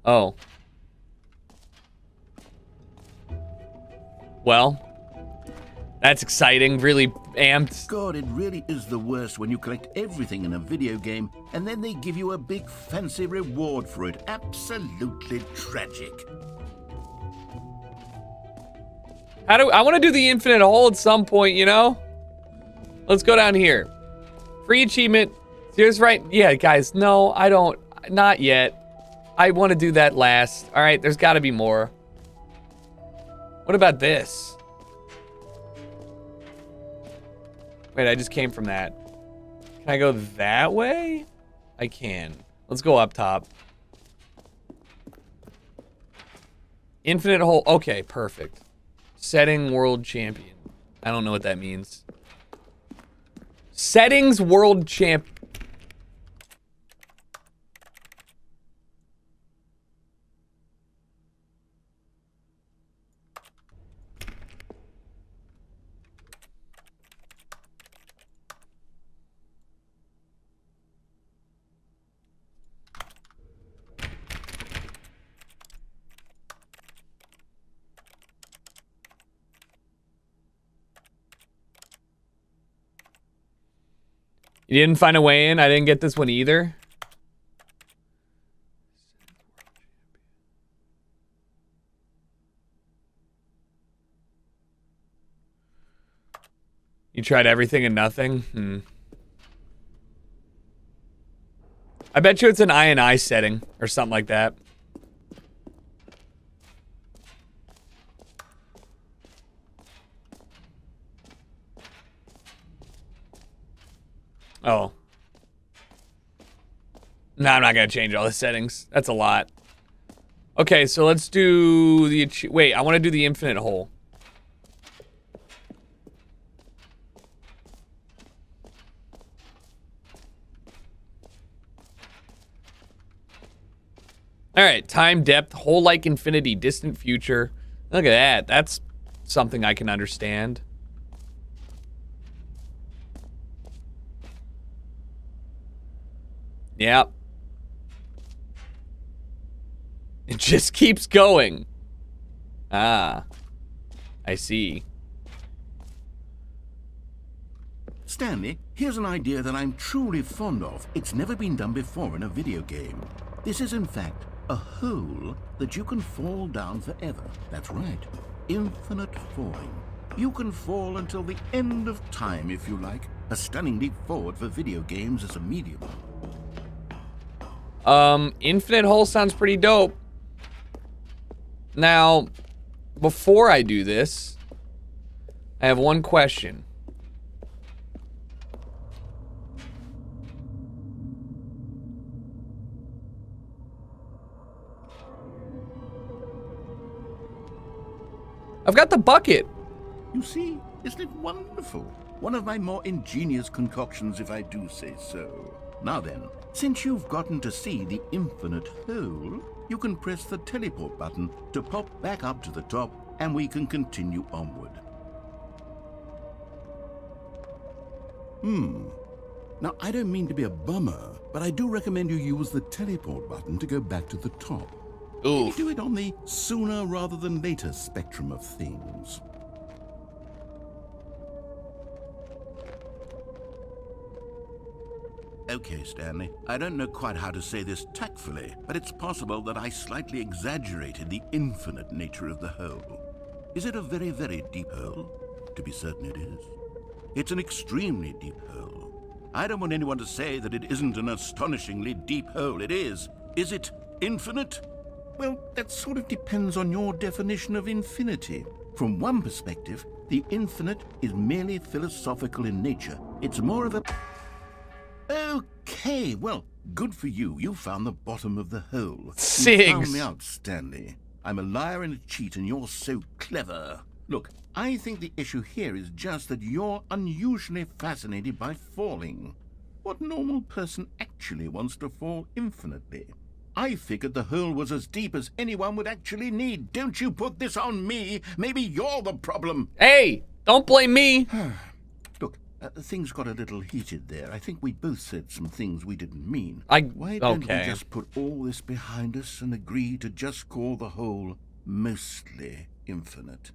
Oh. Well, that's exciting. Really amped. God, it really is the worst when you collect everything in a video game and then they give you a big fancy reward for it. Absolutely tragic. I want to do the infinite hole at some point, you know? Let's go down here. Free achievement. Here's right. Yeah, guys, no, I don't. Not yet. I want to do that last. All right, there's got to be more. What about this? Wait, I just came from that. Can I go that way? I can. Let's go up top. Infinite hole. Okay, perfect. Setting world champion. I don't know what that means. Settings world champ. You didn't find a way in? I didn't get this one either. You tried everything and nothing? I bet you it's an I setting or something like that. Oh. No, I'm not gonna change all the settings. That's a lot. Okay, so let's do the... Wait, I want to do the infinite hole. Alright, time, depth, hole like infinity, distant future. Look at that. That's something I can understand. Yep. It just keeps going. Ah. I see. Stanley, here's an idea that I'm truly fond of. It's never been done before in a video game. This is, in fact, a hole that you can fall down forever. That's right. Infinite falling. You can fall until the end of time, if you like. A stunning leap forward for video games as a medium. Infinite hole sounds pretty dope. Now, before I do this, I have one question. I've got the bucket. You see, isn't it wonderful? One of my more ingenious concoctions, if I do say so. Now then, since you've gotten to see the infinite hole, you can press the teleport button to pop back up to the top, and we can continue onward. Now, I don't mean to be a bummer, but I do recommend you use the teleport button to go back to the top. Ooh. Do it on the sooner rather than later spectrum of things. Okay, Stanley, I don't know quite how to say this tactfully, but it's possible that I slightly exaggerated the infinite nature of the hole. Is it a very, very deep hole? To be certain it is. It's an extremely deep hole. I don't want anyone to say that it isn't an astonishingly deep hole. It is. Is it infinite? Well, that sort of depends on your definition of infinity. From one perspective, the infinite is merely philosophical in nature. It's more of a... Okay, well, good for you. You found the bottom of the hole. Sigs. You found me out, Stanley. I'm a liar and a cheat, and you're so clever. Look, I think the issue here is just that you're unusually fascinated by falling. What normal person actually wants to fall infinitely? I figured the hole was as deep as anyone would actually need. Don't you put this on me. Maybe you're the problem. Hey, don't blame me. Look, things got a little heated there. I think we both said some things we didn't mean. Why don't we just put all this behind us and agree to just call the whole mostly infinite?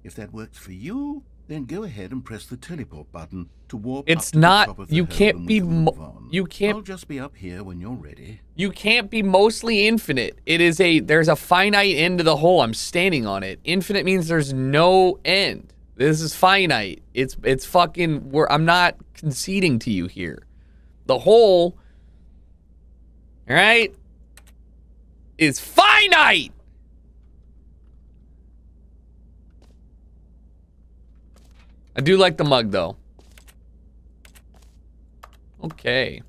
If that works for you, then go ahead and press the teleport button to warp up to the top of the you hole can't and be we can move on. you can't I'll just be up here when you're ready. You can't be mostly infinite. There's a finite end to the hole. I'm standing on it. Infinite means there's no end. This is finite. It's fucking I'm not conceding to you here. The hole, all right, is finite. I do like the mug, though. Okay.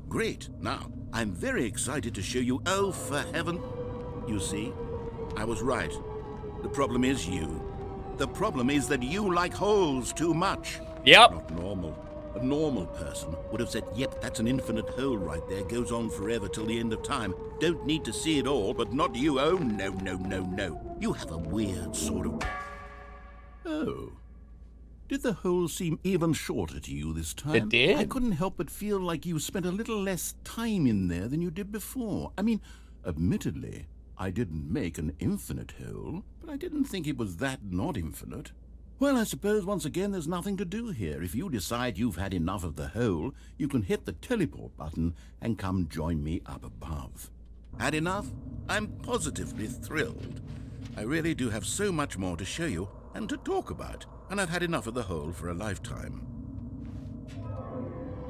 Great. Now, I'm very excited to show you. Oh, for heaven. You see, I was right. The problem is you. The problem is that you like holes too much. Yep. Not normal. A normal person would have said, yep, that's an infinite hole right there. Goes on forever till the end of time. Don't need to see it all, but not you. Oh, no, no, no, no. You have a weird sort of... Oh. Did the hole seem even shorter to you this time? It did. I couldn't help but feel like you spent a little less time in there than you did before. I mean, admittedly, I didn't make an infinite hole, but I didn't think it was that not infinite. Well, I suppose once again there's nothing to do here. If you decide you've had enough of the hole, you can hit the teleport button and come join me up above. Had enough? I'm positively thrilled. I really do have so much more to show you and to talk about, and I've had enough of the hole for a lifetime.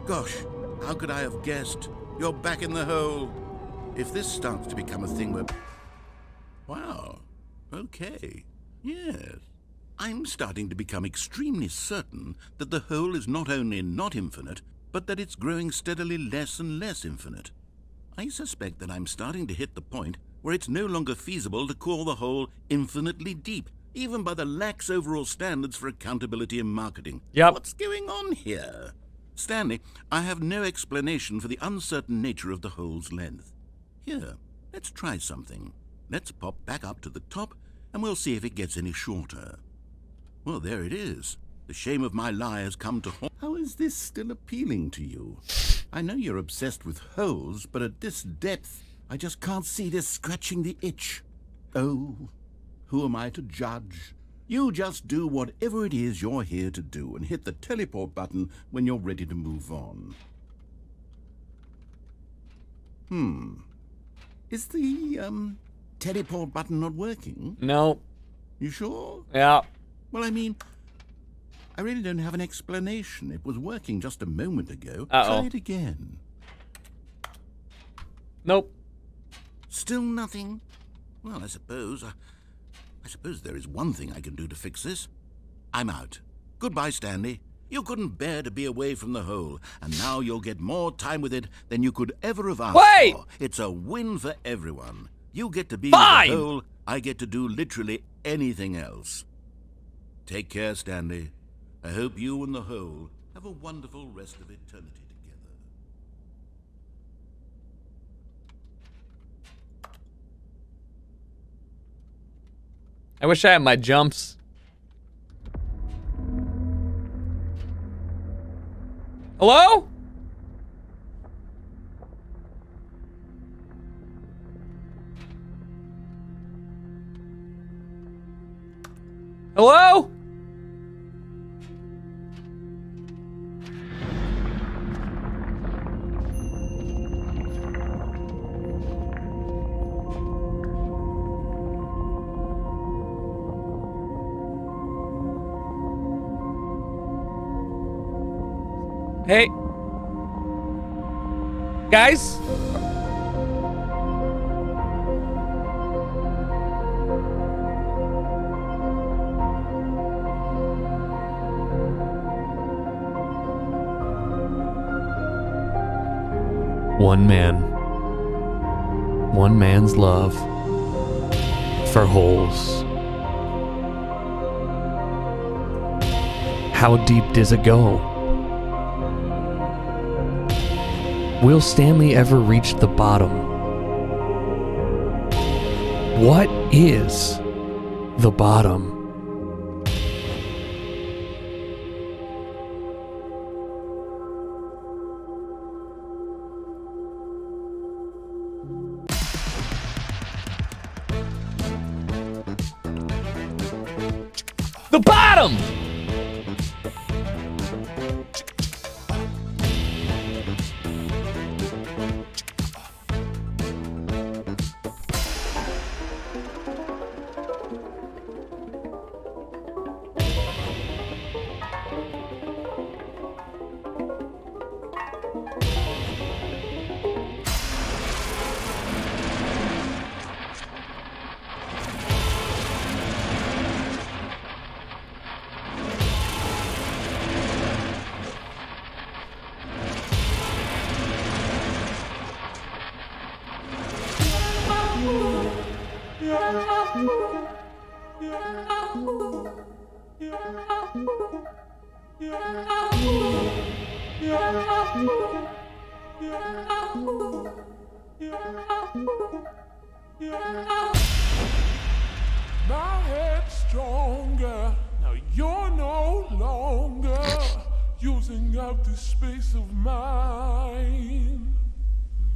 Gosh, how could I have guessed? You're back in the hole. If this starts to become a thing where... Wow. Okay. Yes. I'm starting to become extremely certain that the hole is not only not infinite, but that it's growing steadily less and less infinite. I suspect that I'm starting to hit the point where it's no longer feasible to call the hole infinitely deep, even by the lax overall standards for accountability and marketing. Yep. What's going on here? Stanley, I have no explanation for the uncertain nature of the hole's length. Here, let's try something. Let's pop back up to the top, and we'll see if it gets any shorter. Well, there it is. The shame of my lie has come to haunt. How is this still appealing to you? I know you're obsessed with holes, but at this depth, I just can't see this scratching the itch. Oh, who am I to judge? You just do whatever it is you're here to do and hit the teleport button when you're ready to move on. Is the, teleport button not working? No. You sure? Yeah. Well, I mean, I really don't have an explanation. It was working just a moment ago. Uh-oh. Try it again. Nope. Still nothing? Well, I suppose there is one thing I can do to fix this. I'm out. Goodbye, Stanley. You couldn't bear to be away from the hole, and now you'll get more time with it than you could ever have asked for. It's a win for everyone. You get to be with the hole, I get to do literally anything else. Take care, Stanley. I hope you and the hole have a wonderful rest of eternity together. I wish I had my jumps. Hello? Hello? Hey. Guys? One man. One man's love for holes. How deep does it go? Will Stanley ever reach the bottom? What is the bottom? The bottom! My head's stronger. Now you're no longer using up this space of mine.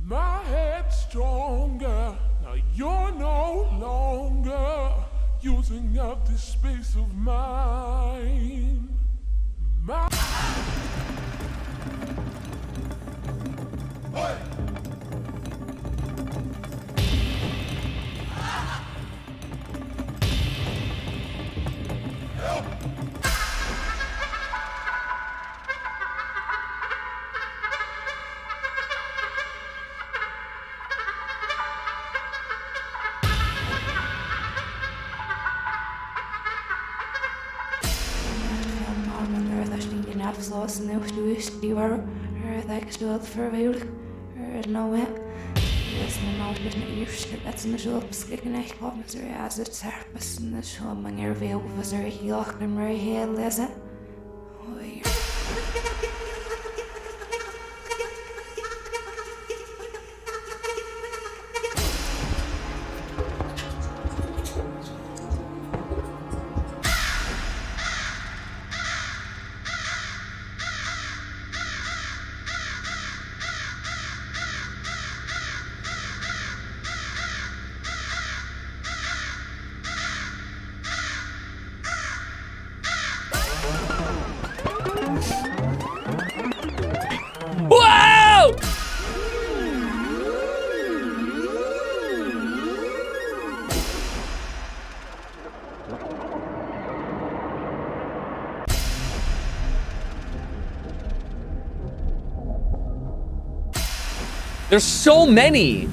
My head's stronger. Now you're no longer using up this space of mine. My Afsluit en nieuws die waren dat gespeeld verweerd nou hè is mijn nou dus niet eerst dat ze me zo beschikken echt kwam ze als het serpes en de zo manier veel was er heel erg maar heel lezen. Whoa! There's so many.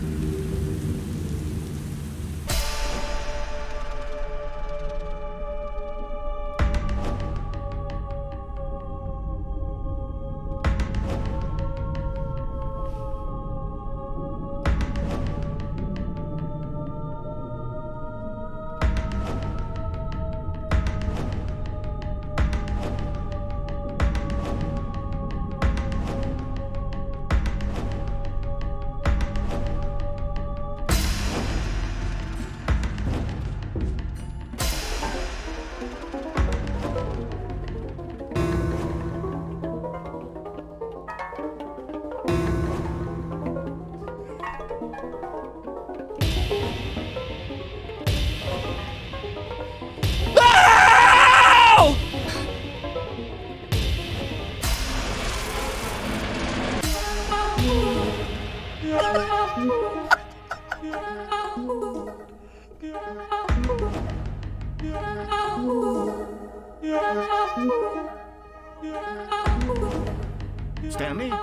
Stanley?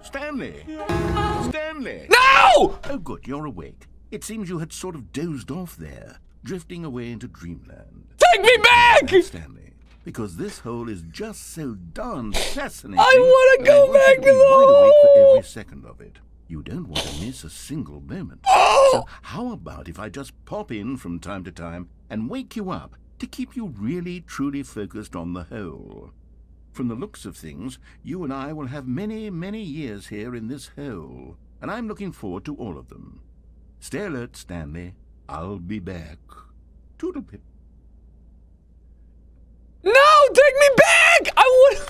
Stanley? Stanley! No! Oh, good, you're awake. It seems you had sort of dozed off there, drifting away into dreamland. Take me back! Stanley, because this hole is just so darn fascinating. I want to go back to the wide awake for hole. every second of it. You don't want to miss a single moment. Oh! So how about if I just pop in from time to time and wake you up to keep you really, truly focused on the hole? From the looks of things, you and I will have many, many years here in this hole, and I'm looking forward to all of them. Stay alert, Stanley. I'll be back. Toodlepip. No, take me back! I would.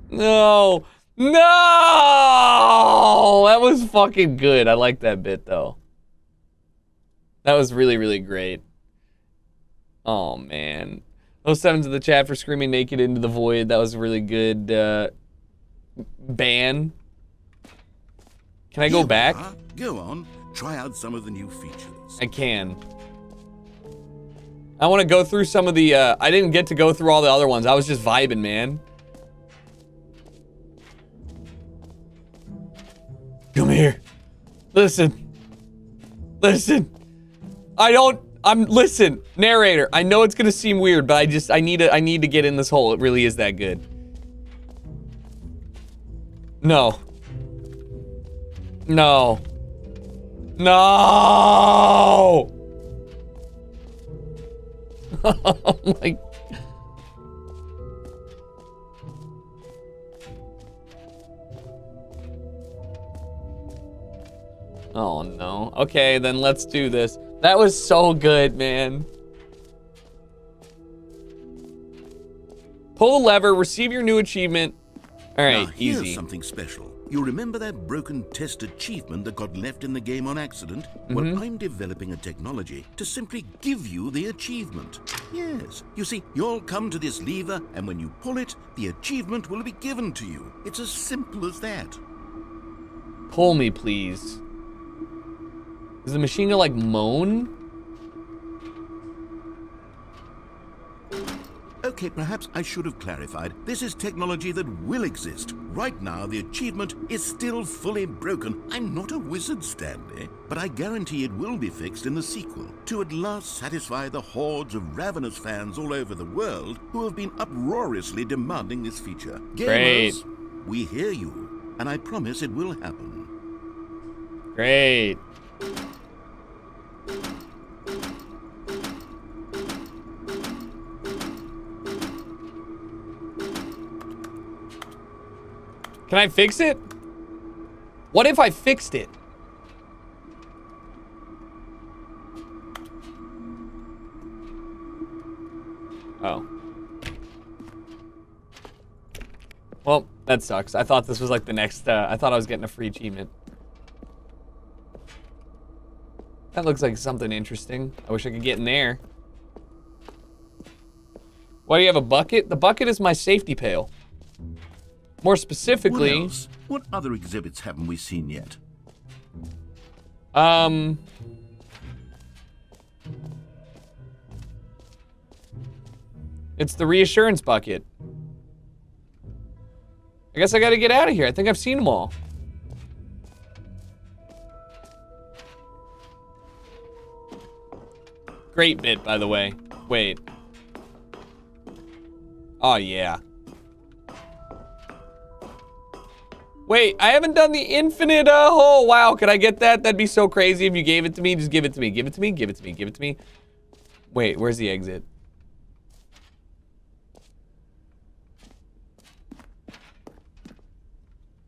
No, No! That was fucking good. I like that bit, though. That was really, really great. Oh, man. Those sevens in the chat for screaming naked into the void. That was a really good ban. Can I go back? Go on. Try out some of the new features. I can. I want to go through some of the... I didn't get to go through all the other ones. I was just vibing, man. Come here. Listen. Listen. Listen, narrator. I know it's gonna seem weird, but I need to get in this hole. It really is that good. No. No. No. Oh my. Oh no. Okay, then let's do this. That was so good, man. Pull the lever, receive your new achievement. All right, now, here's easy. Something special. You remember that broken test achievement that got left in the game on accident? Well, I'm developing a technology to simply give you the achievement. Yes. You see, you'll come to this lever, and when you pull it, the achievement will be given to you. It's as simple as that. Pull me, please. Is the machine gonna, like, moan? Okay, perhaps I should have clarified. This is technology that will exist. Right now, the achievement is still fully broken. I'm not a wizard, Stanley, but I guarantee it will be fixed in the sequel to at last satisfy the hordes of ravenous fans all over the world who have been uproariously demanding this feature. Great. Gamers, we hear you, and I promise it will happen. Great. Can I fix it? What if I fixed it? Oh. Well, that sucks. I thought this was like the next, I thought I was getting a free achievement. That looks like something interesting. I wish I could get in there. Why do you have a bucket? The bucket is my safety pail. More specifically... What else? What other exhibits haven't we seen yet? It's the reassurance bucket. I guess I gotta get out of here. I think I've seen them all. Great bit, by the way. Wait. Oh, yeah. Wait, I haven't done the infinite, oh, wow. Could I get that? That'd be so crazy if you gave it to me. Just give it to me. Give it to me. Give it to me. Give it to me. Wait, where's the exit?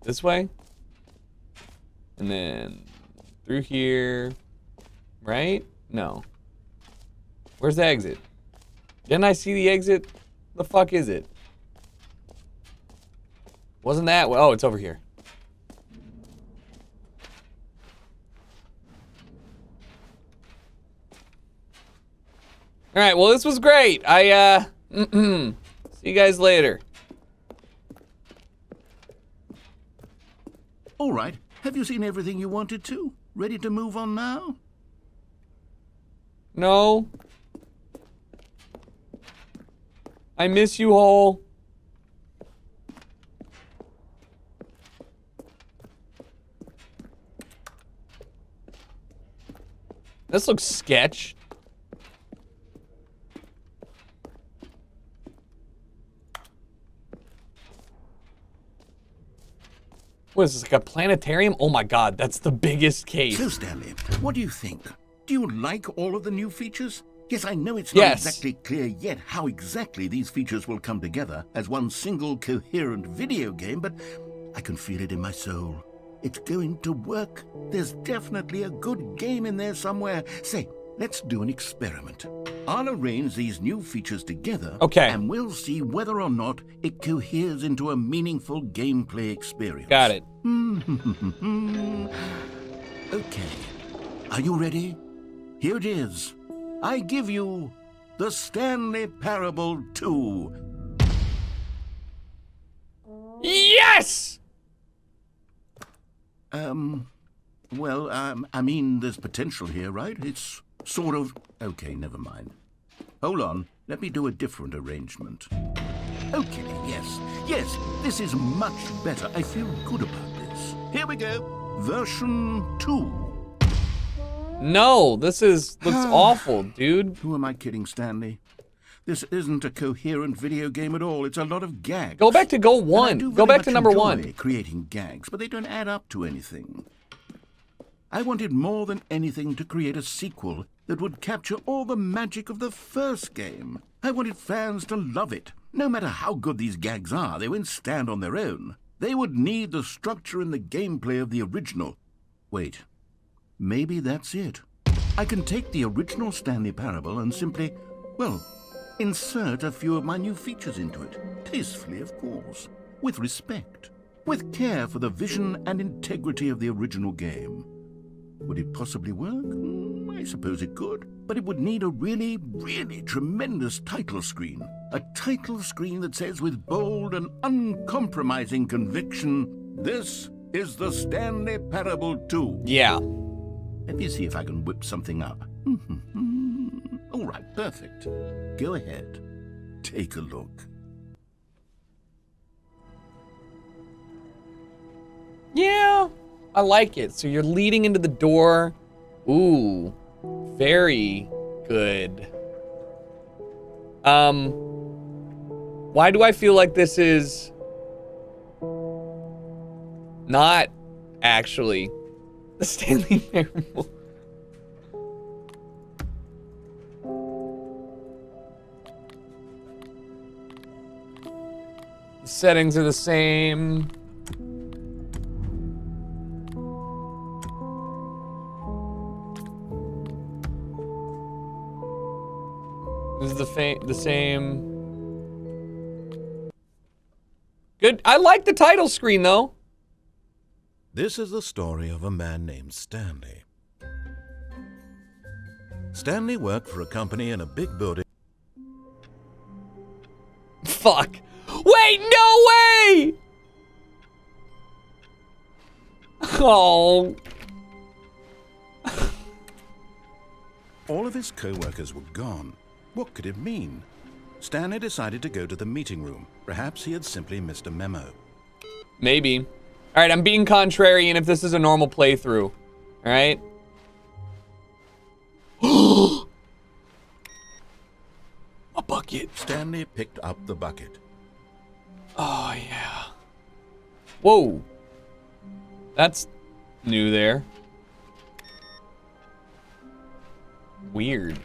This way? And then through here, right? No. Where's the exit? Didn't I see the exit? The fuck is it? Wasn't that? Oh, it's over here. All right, well, this was great. See you guys later. All right. Have you seen everything you wanted to? Ready to move on now? No. I miss you all. This looks sketch. What is this, like a planetarium? Oh my god, that's the biggest case. So, Stanley, what do you think? Do you like all of the new features? Yes, I know it's not exactly clear yet how exactly these features will come together as one single coherent video game, but I can feel it in my soul. It's going to work. There's definitely a good game in there somewhere. Say, let's do an experiment. I'll arrange these new features together, Okay. and we'll see whether or not it coheres into a meaningful gameplay experience. Got it. Okay. Are you ready? Here it is. I give you the Stanley Parable 2. Yes! Well, I mean, there's potential here, right? It's sort of... Okay, never mind. Hold on. Let me do a different arrangement. Okay, yes, this is much better. I feel good about this. Here we go. Version 2. No, this looks awful, dude. Who am I kidding, Stanley? This isn't a coherent video game at all. It's a lot of gags. Go back to Go 1. Go back to number 1. Creating gags, but they don't add up to anything. I wanted more than anything to create a sequel that would capture all the magic of the first game. I wanted fans to love it. No matter how good these gags are, they won't stand on their own. They would need the structure and the gameplay of the original. Wait, maybe that's it. I can take the original Stanley Parable and simply, well, insert a few of my new features into it. Tastefully, of course. With respect. With care for the vision and integrity of the original game. Would it possibly work? I suppose it could. But it would need a really, really tremendous title screen. A title screen that says with bold and uncompromising conviction, "This is the Stanley Parable 2. Yeah. Let me see if I can whip something up. All right, perfect. Go ahead. Take a look. Yeah, I like it. So you're leading into the door. Ooh, very good. Why do I feel like this is not actually the Stanley Parable? The settings are the same. This is the same. Good. I like the title screen though. This is the story of a man named Stanley. Stanley worked for a company in a big building. Fuck. Wait, no way! Oh. All of his co-workers were gone. What could it mean? Stanley decided to go to the meeting room. Perhaps he had simply missed a memo. Maybe. All right, I'm being contrarian if this is a normal playthrough. All right? A bucket. Stanley picked up the bucket. Oh, yeah. Whoa. That's new there. Weird.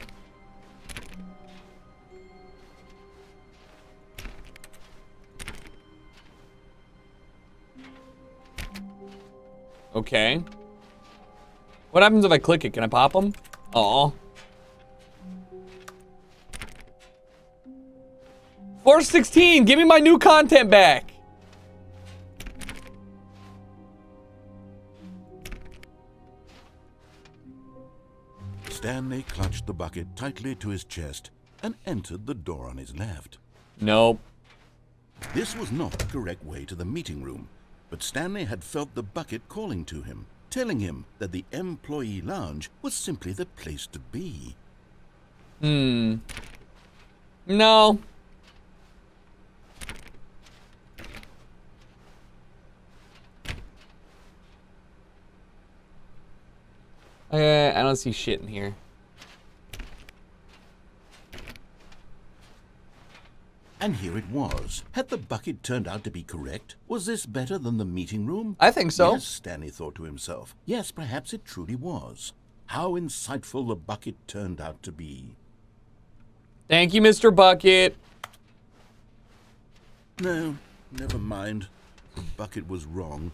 Okay. What happens if I click it? Can I pop them? Aw. 416, give me my new content back. Stanley clutched the bucket tightly to his chest and entered the door on his left. Nope. This was not the correct way to the meeting room, but Stanley had felt the bucket calling to him, telling him that the employee lounge was simply the place to be. No. I don't see shit in here. And here it was. Had the bucket turned out to be correct? Was this better than the meeting room? I think so. Yes, Stanley thought to himself. Yes, perhaps it truly was. How insightful the bucket turned out to be. Thank you, Mr. Bucket. No, never mind. The bucket was wrong.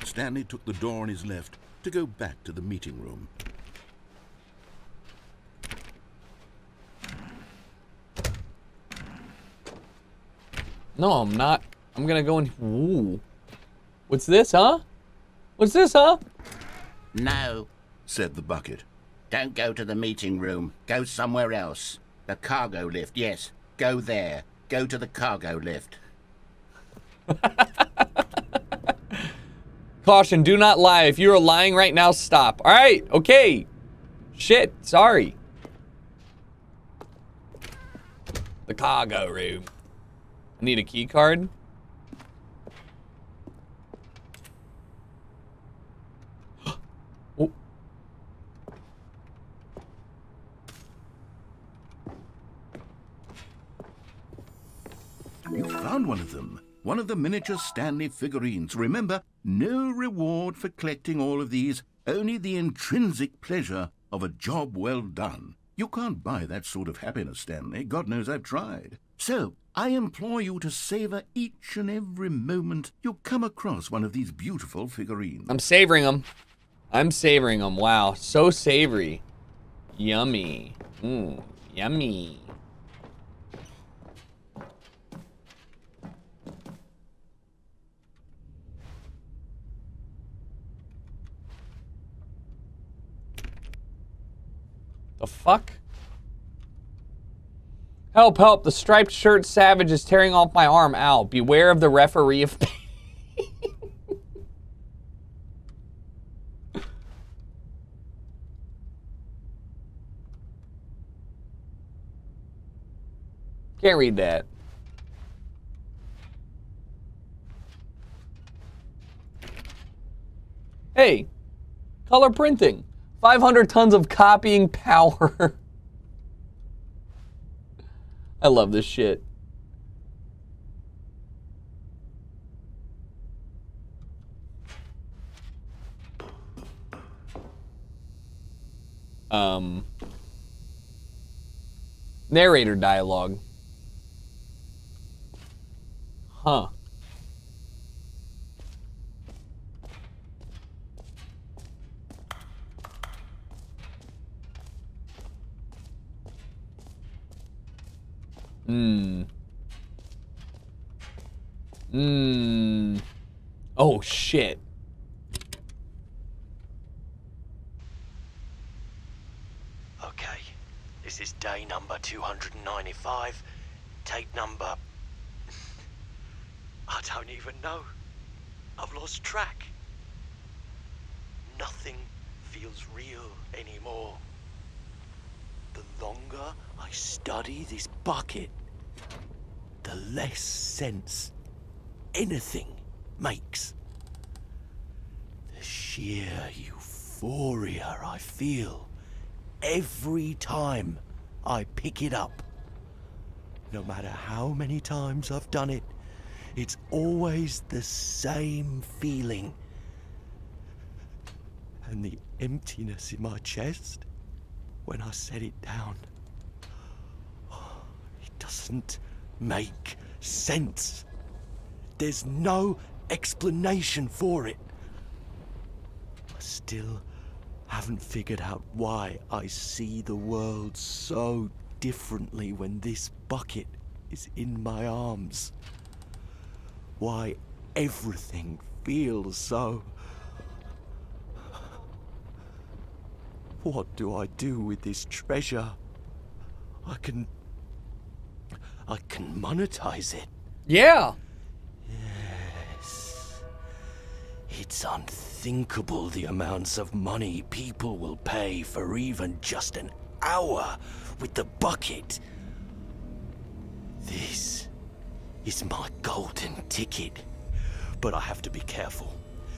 Stanley took the door on his left to go back to the meeting room. No, I'm not. I'm gonna go in. Ooh. What's this, huh? What's this, huh? No, said the bucket. Don't go to the meeting room. Go somewhere else. The cargo lift, yes. Go there. Go to the cargo lift. Caution, do not lie. If you are lying right now, stop. All right, okay. Shit, sorry. The cargo room. I need a key card. Oh. You found one of them. One of the miniature Stanley figurines. Remember, no reward for collecting all of these, only the intrinsic pleasure of a job well done. You can't buy that sort of happiness, Stanley. God knows I've tried. So, I implore you to savor each and every moment you come across one of these beautiful figurines. I'm savoring them. I'm savoring them. Wow, so savory. Yummy. Mmm, yummy. The fuck? Help, help. The striped shirt savage is tearing off my arm. Ow. Beware of the referee of pain. Can't read that. Hey, color printing. 500 tons of copying power. I love this shit. Narrator dialogue. Huh. Oh, shit. Okay, this is day number 295. Tape number... I don't even know. I've lost track. Nothing feels real anymore. The longer I study this bucket, the less sense anything makes. The sheer euphoria I feel every time I pick it up. No matter how many times I've done it, it's always the same feeling. And the emptiness in my chest when I set it down. It doesn't make sense. There's no explanation for it. I still haven't figured out why I see the world so differently when this bucket is in my arms. Why everything feels so... What do I do with this treasure? I can monetize it. Yeah. Yes. It's unthinkable the amounts of money people will pay for even just an hour with the bucket. This is my golden ticket. But I have to be careful,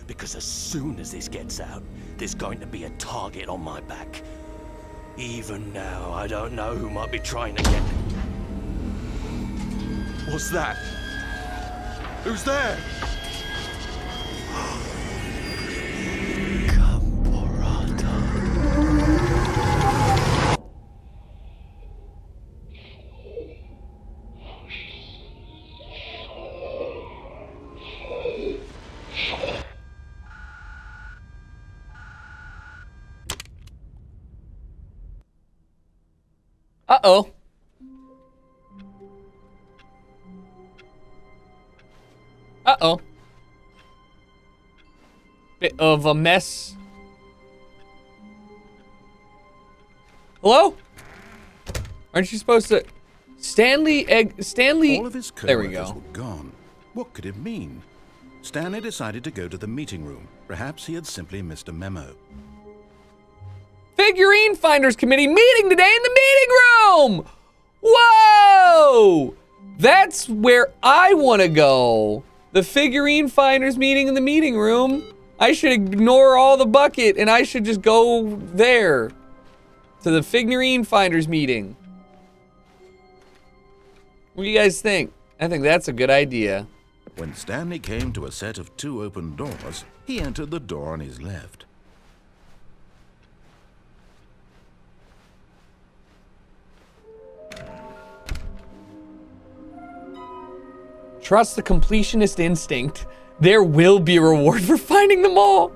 because as soon as this gets out, there's going to be a target on my back. Even now, I don't know who might be trying to get... What's that? Who's there? Uh-oh. Uh-oh. Bit of a mess. Hello? Aren't you supposed to... Stanley... All of his There we co-workers go. were gone. What could it mean? Stanley decided to go to the meeting room. Perhaps he had simply missed a memo. Figurine Finders Committee meeting today in the meeting room! Whoa! That's where I want to go. The Figurine Finders meeting in the meeting room. I should ignore all the bucket and I should just go there. To the Figurine Finders meeting. What do you guys think? I think that's a good idea. When Stanley came to a set of 2 open doors, he entered the door on his left. Trust the completionist instinct. There will be a reward for finding them all.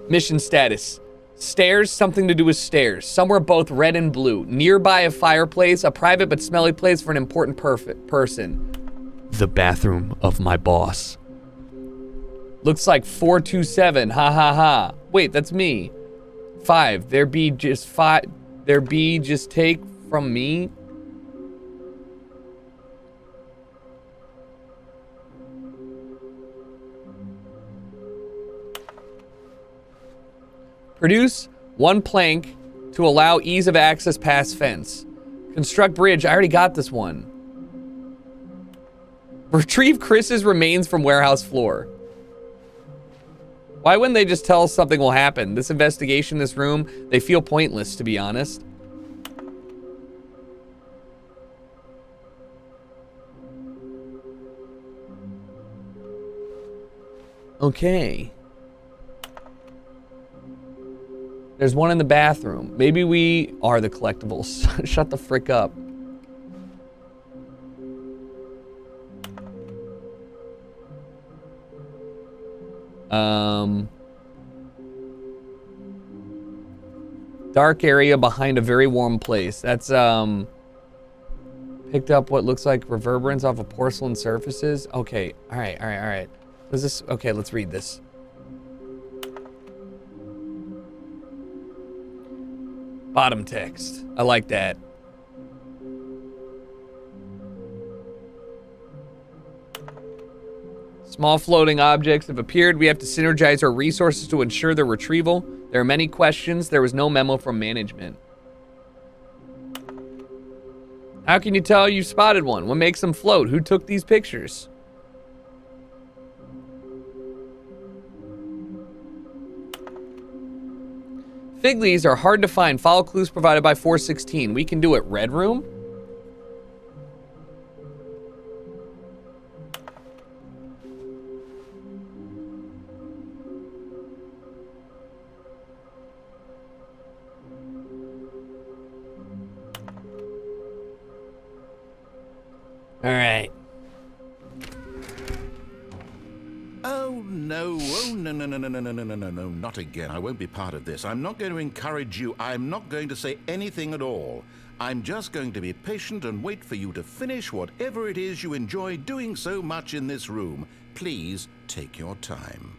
Mission status. Stairs, something to do with stairs. Somewhere both red and blue. Nearby a fireplace, a private but smelly place for an important person. The bathroom of my boss. Looks like 427, ha ha ha. Wait, that's me. 5, there be just take from me. Produce 1 plank to allow ease of access past fence. Construct bridge, I already got this one. Retrieve Chris's remains from warehouse floor. Why wouldn't they just tell us something will happen? This investigation, this room, they feel pointless, to be honest. Okay. There's one in the bathroom. Maybe we are the collectibles. Shut the frick up. Dark area behind a very warm place. That's, picked up what looks like reverberance off of porcelain surfaces. Okay, all right. What is this? Okay, let's read this. Bottom text. I like that. Small floating objects have appeared. We have to synergize our resources to ensure their retrieval. There are many questions. There was no memo from management. How can you tell you spotted one? What makes them float? Who took these pictures? Fig leaves are hard to find. Follow clues provided by 416. We can do it. Red room? All right. Oh, no, no, not again. I won't be part of this. I'm not going to encourage you. I'm not going to say anything at all. I'm just going to be patient and wait for you to finish whatever it is you enjoy doing so much in this room. Please take your time.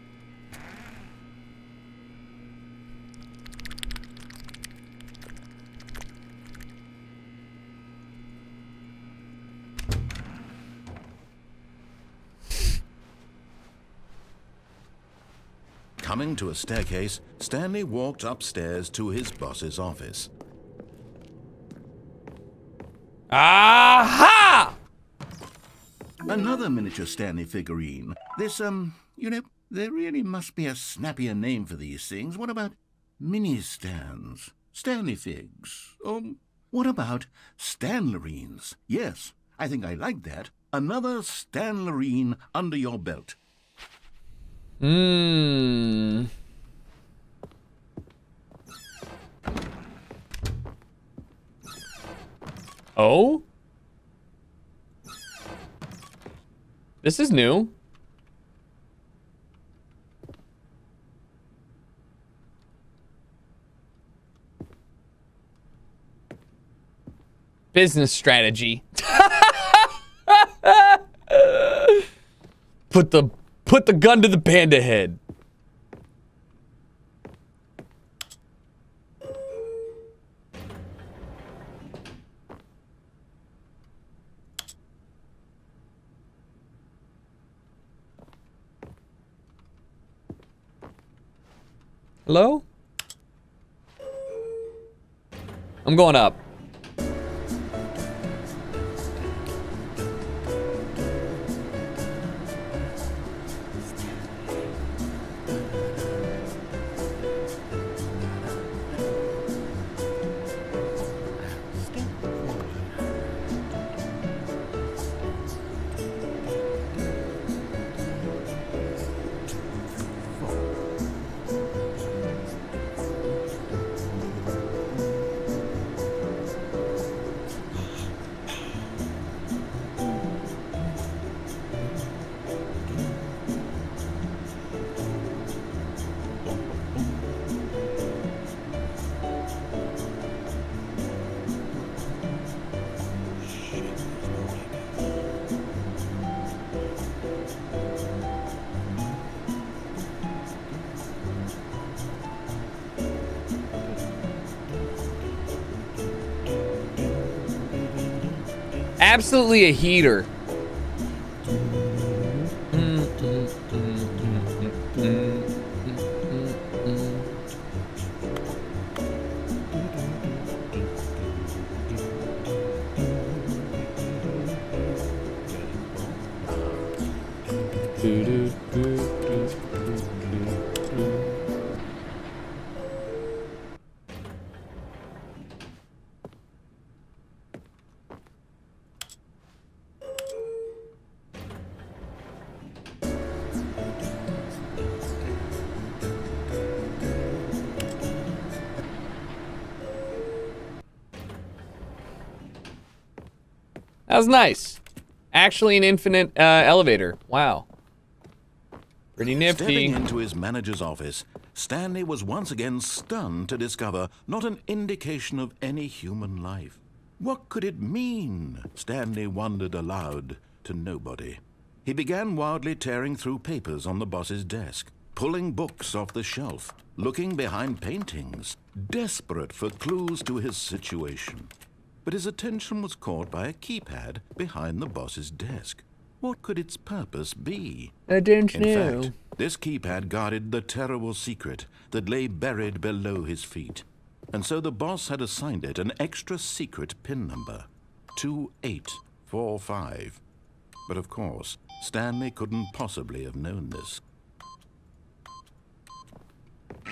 Coming to a staircase, Stanley walked upstairs to his boss's office. Aha! Another miniature Stanley figurine. This, you know, there really must be a snappier name for these things. What about mini-stands? Stanley figs? Or what about Stanlerines? Yes, I think I like that. Another Stanlerine under your belt. Oh? This is new. Business strategy. put the gun to the panda head. Hello? I'm going up. Absolutely a heater. That was nice. Actually an infinite elevator. Wow. Pretty nifty. Stepping into his manager's office, Stanley was once again stunned to discover not an indication of any human life. What could it mean? Stanley wondered aloud to nobody. He began wildly tearing through papers on the boss's desk, pulling books off the shelf, looking behind paintings, desperate for clues to his situation. But his attention was caught by a keypad behind the boss's desk. What could its purpose be? I don't know. In fact, this keypad guarded the terrible secret that lay buried below his feet. And so the boss had assigned it an extra secret PIN number, 2845. But of course, Stanley couldn't possibly have known this.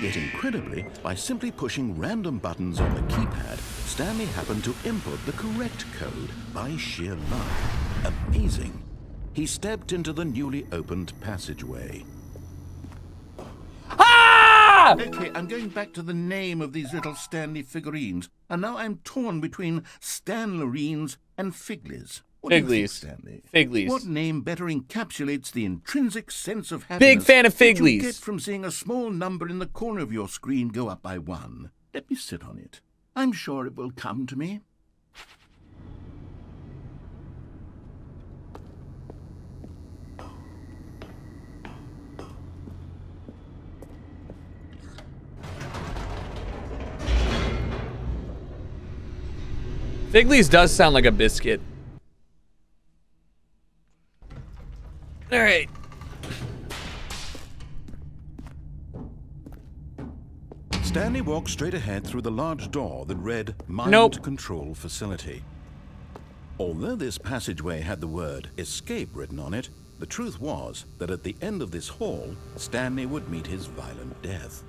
Yet incredibly, by simply pushing random buttons on the keypad, Stanley happened to input the correct code by sheer luck. Amazing. He stepped into the newly opened passageway. Ah! Okay, I'm going back to the name of these little Stanley figurines, and now I'm torn between Stanlerines and Figlies. What do you think, Figlies. Stanley? Figlies. What name better encapsulates the intrinsic sense of happiness Big fan of that you Figlies. get from seeing a small number in the corner of your screen go up by 1? Let me sit on it. I'm sure it will come to me. Figlies does sound like a biscuit. All right. Stanley walked straight ahead through the large door that read Mind Nope. Control Facility. Although this passageway had the word escape written on it, the truth was that at the end of this hall, Stanley would meet his violent death.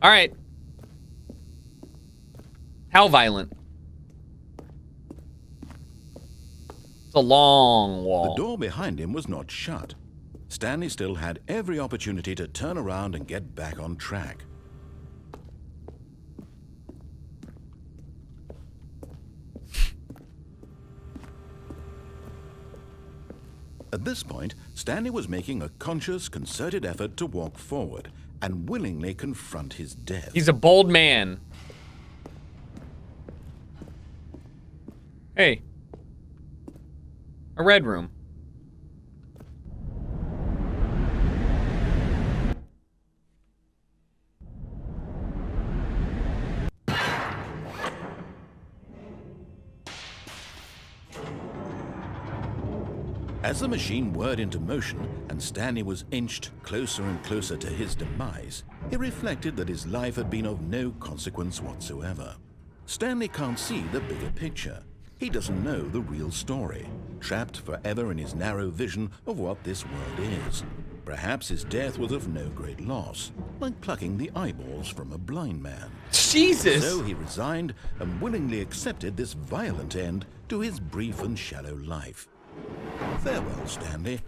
All right. How violent? It's a long wall. The door behind him was not shut. Stanley still had every opportunity to turn around and get back on track. At this point, Stanley was making a conscious, concerted effort to walk forward and willingly confront his death. He's a bold man. Hey. A red room. As the machine whirred into motion and Stanley was inched closer and closer to his demise, he reflected that his life had been of no consequence whatsoever. Stanley can't see the bigger picture. He doesn't know the real story, trapped forever in his narrow vision of what this world is. Perhaps his death was of no great loss, like plucking the eyeballs from a blind man. Jesus! So he resigned and willingly accepted this violent end to his brief and shallow life. Farewell, Stanley.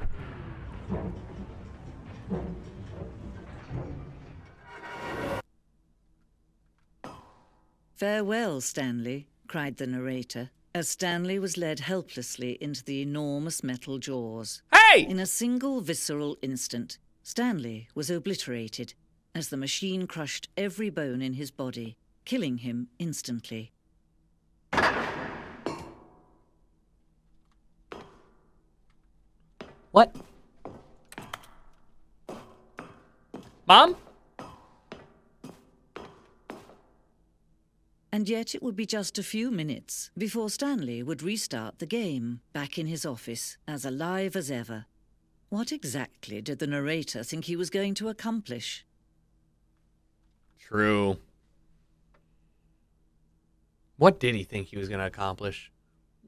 Farewell, Stanley, cried the narrator, as Stanley was led helplessly into the enormous metal jaws. Hey! In a single visceral instant, Stanley was obliterated as the machine crushed every bone in his body, killing him instantly. What? Mom? And yet it would be just a few minutes before Stanley would restart the game, back in his office, as alive as ever. What exactly did the narrator think he was going to accomplish? True. What did he think he was going to accomplish?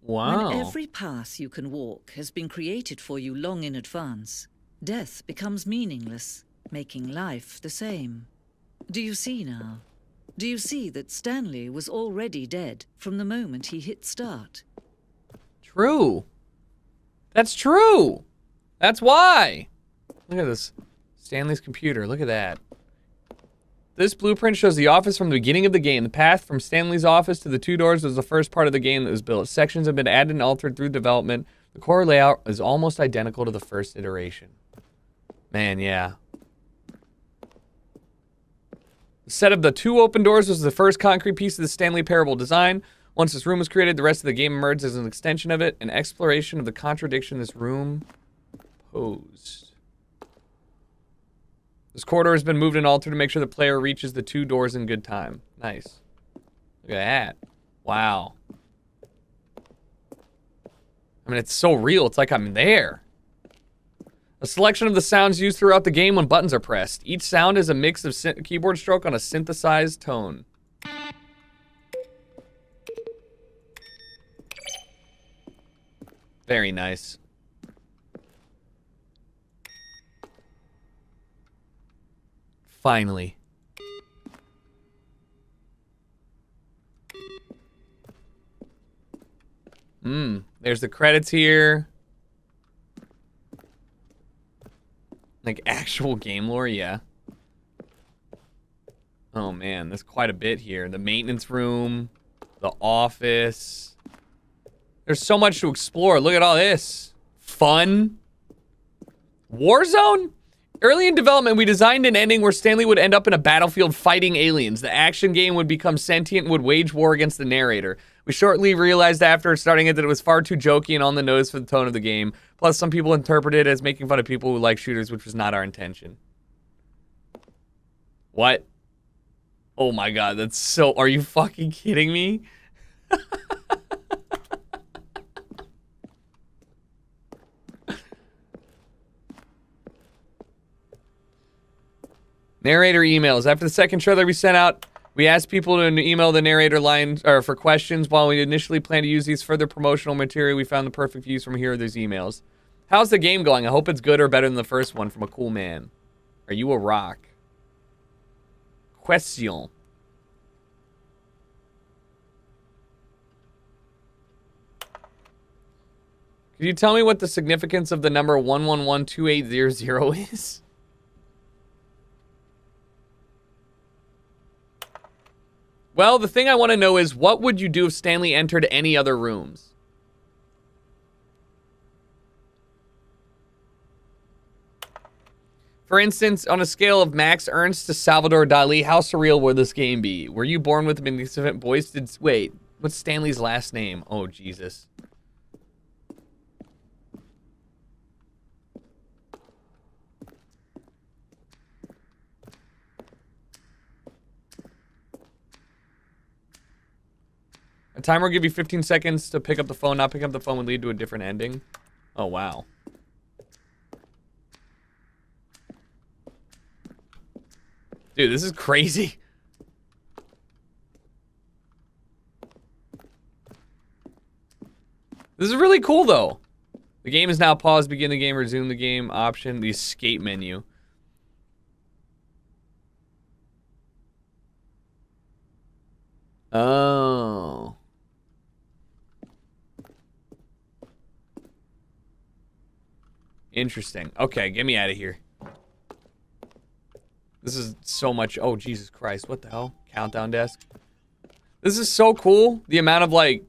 Wow. When every path you can walk has been created for you long in advance, death becomes meaningless, making life the same. Do you see now? Do you see that Stanley was already dead from the moment he hit start? True. That's true. That's why. Look at this. Stanley's computer. Look at that. This blueprint shows the office from the beginning of the game. The path from Stanley's office to the two doors was the first part of the game that was built. Sections have been added and altered through development. The core layout is almost identical to the first iteration. Man, yeah. The set of the two open doors was the first concrete piece of the Stanley Parable design. Once this room was created, the rest of the game emerged as an extension of it, an exploration of the contradiction this room posed. This corridor has been moved and altered to make sure the player reaches the two doors in good time. Nice. Look at that. Wow. I mean, it's so real. It's like I'm there. A selection of the sounds used throughout the game when buttons are pressed. Each sound is a mix of keyboard stroke on a synthesized tone. Very nice. Finally. There's the credits here. Like actual game lore, yeah. Oh man, there's quite a bit here. The maintenance room, the office. There's so much to explore. Look at all this. Fun. Warzone? Early in development, we designed an ending where Stanley would end up in a battlefield fighting aliens. The action game would become sentient and would wage war against the narrator. We shortly realized after starting it that it was far too jokey and on the nose for the tone of the game. Plus, some people interpreted it as making fun of people who like shooters, which was not our intention. What? Oh my god, that's so... Are you fucking kidding me? Narrator emails. After the second trailer we sent out, we asked people to email the narrator line for questions. While we initially planned to use these further promotional material, we found the perfect use from here are these emails. How's the game going? I hope it's good or better than the first one from a cool man. Are you a rock? Question. Could you tell me what the significance of the number 1112800 is? Well, the thing I want to know is, what would you do if Stanley entered any other rooms? For instance, on a scale of Max Ernst to Salvador Dali, how surreal would this game be? Were you born with magnificent voice? Wait, What's Stanley's last name? Oh, Jesus. A timer will give you 15 seconds to pick up the phone. Not picking up the phone would lead to a different ending. Oh, wow. Dude, this is crazy. This is really cool, though. The game is now paused. Begin the game. Resume the game. Option. The escape menu. Oh. Interesting. Okay, get me out of here. This is so much. Oh, Jesus Christ. What the hell? Countdown desk. This is so cool. The amount of, like...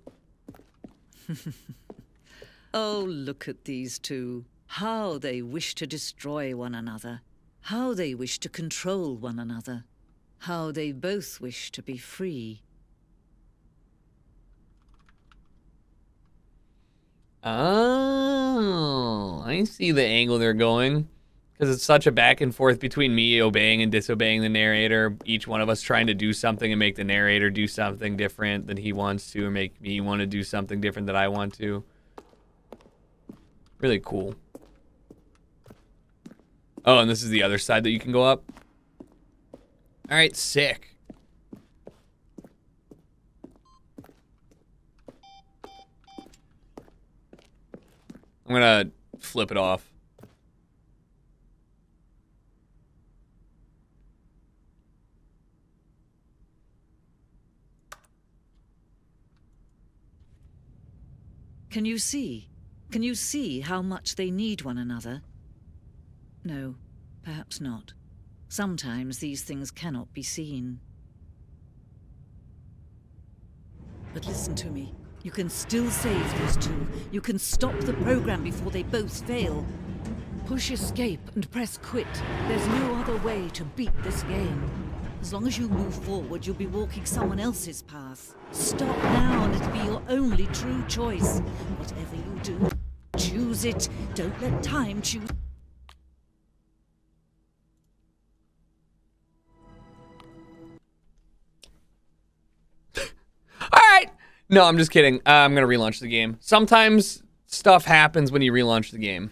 Oh, look at these two. How they wish to destroy one another. How they wish to control one another. How they both wish to be free. Oh, I see the angle they're going. Because it's such a back and forth between me obeying and disobeying the narrator. Each one of us trying to do something and make the narrator do something different than he wants to, or make me want to do something different that I want to. Really cool. Oh, and this is the other side that you can go up. All right, sick. I'm gonna flip it off. Can you see? Can you see how much they need one another? No, perhaps not. Sometimes these things cannot be seen. But listen to me. You can still save these two. You can stop the program before they both fail. Push escape and press quit. There's no other way to beat this game. As long as you move forward, you'll be walking someone else's path. Stop now and it'll be your only true choice. Whatever you do, choose it. Don't let time choose. All right. No, I'm just kidding. I'm going to relaunch the game. Sometimes stuff happens when you relaunch the game.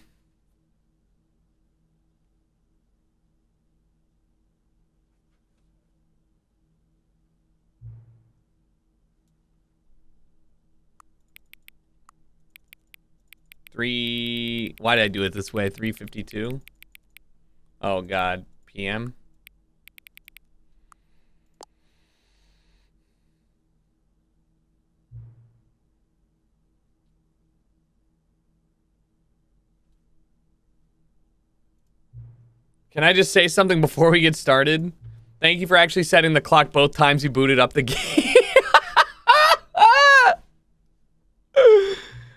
Why did I do it this way? 3:52? Oh, God. PM? Can I just say something before we get started? Thank you for actually setting the clock both times you booted up the game.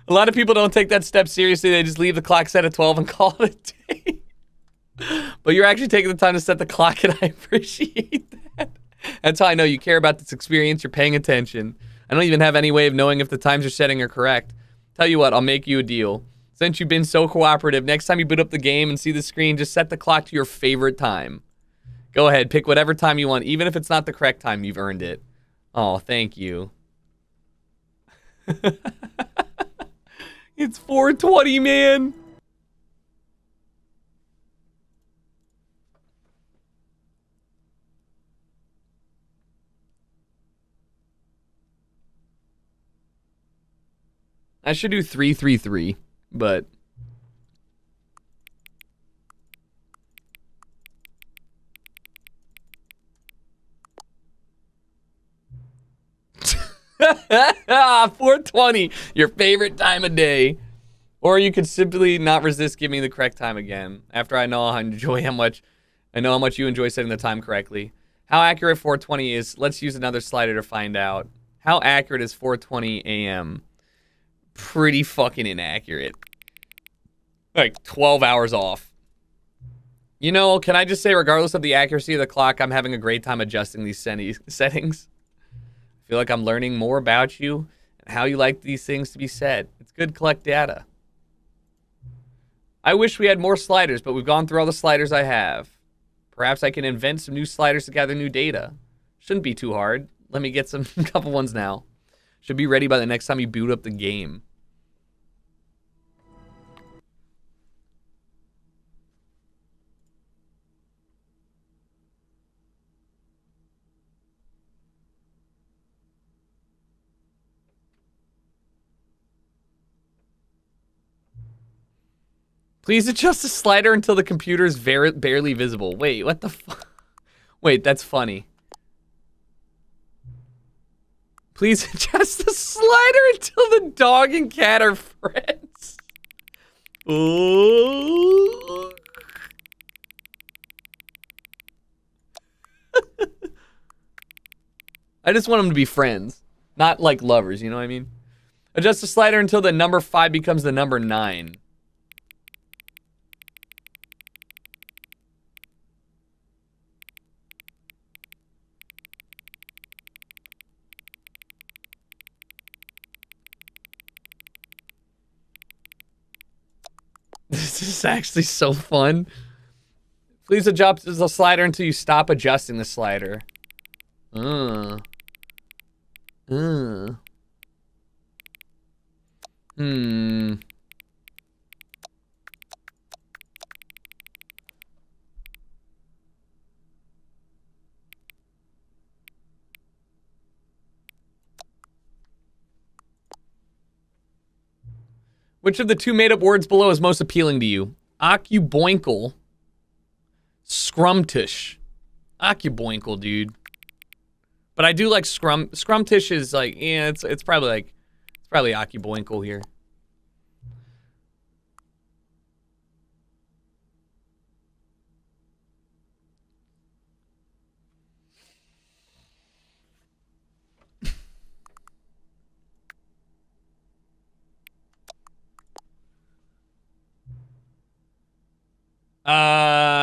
A lot of people don't take that step seriously. They just leave the clock set at 12 and call it a day. But you're actually taking the time to set the clock, and I appreciate that. That's how I know you care about this experience. You're paying attention. I don't even have any way of knowing if the times you're setting are correct. Tell you what, I'll make you a deal. Since you've been so cooperative, next time you boot up the game and see the screen, just set the clock to your favorite time. Go ahead, pick whatever time you want. Even if it's not the correct time, you've earned it. Oh, thank you. It's 4:20, man. I should do 333, but ah, 4:20, your favorite time of day. Or you could simply not resist giving me the correct time again. After I know how much you enjoy setting the time correctly. How accurate 4:20 is, let's use another slider to find out. How accurate is 4:20 a.m.? Pretty fucking inaccurate. Like 12 hours off. You know, can I just say, regardless of the accuracy of the clock, I'm having a great time adjusting these settings. I feel like I'm learning more about you and how you like these things to be said. It's good to collect data. I wish we had more sliders, but we've gone through all the sliders I have. Perhaps I can invent some new sliders to gather new data. Shouldn't be too hard. Let me get some couple ones now. Should be ready by the next time you boot up the game. Please adjust the slider until the computer is barely visible. Wait, what the fuck? Wait, that's funny. Please adjust the slider until the dog and cat are friends. Ooh. I just want them to be friends, not like lovers, you know what I mean? Adjust the slider until the number 5 becomes the number 9. This is actually so fun. Please adjust the slider until you stop adjusting the slider. Which of the 2 made-up words below is most appealing to you? Occuboinkle. Scrumtish. Occuboinkle, dude. But I do like Scrumtish is like, yeah, it's probably Occuboinkle here.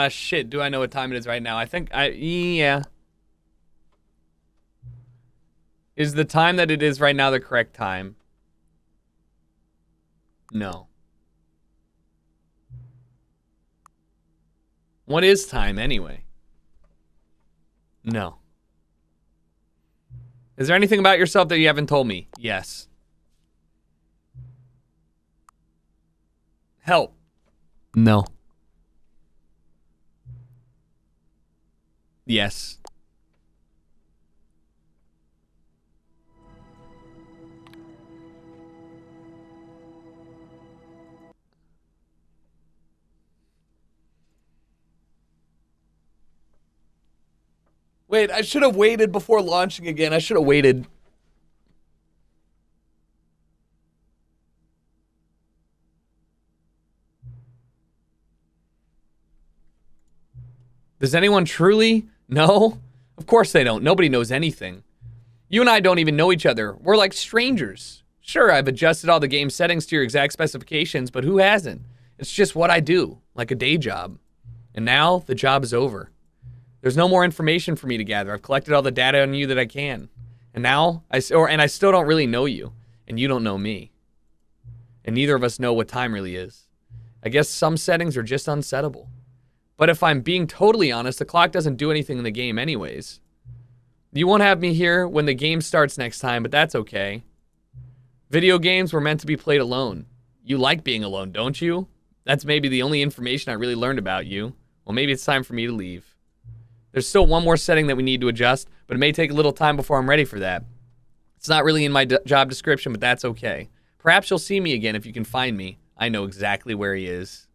Shit, do I know what time it is right now? Yeah. Is the time that it is right now the correct time? No. What is time anyway? No. Is there anything about yourself that you haven't told me? Yes. Help. No. Yes. Wait, I should have waited before launching again. I should have waited. Does anyone truly know? Of course they don't. Nobody knows anything. You and I don't even know each other. We're like strangers. Sure, I've adjusted all the game settings to your exact specifications, but who hasn't? It's just what I do, like a day job. And now the job is over. There's no more information for me to gather. I've collected all the data on you that I can. And now, I still don't really know you. And you don't know me. And neither of us know what time really is. I guess some settings are just unsettable. But if I'm being totally honest, the clock doesn't do anything in the game anyways. You won't have me here when the game starts next time, but that's okay. Video games were meant to be played alone. You like being alone, don't you? That's maybe the only information I really learned about you. Well, maybe it's time for me to leave. There's still one more setting that we need to adjust, but it may take a little time before I'm ready for that. It's not really in my job description, but that's okay. Perhaps you'll see me again if you can find me. I know exactly where he is.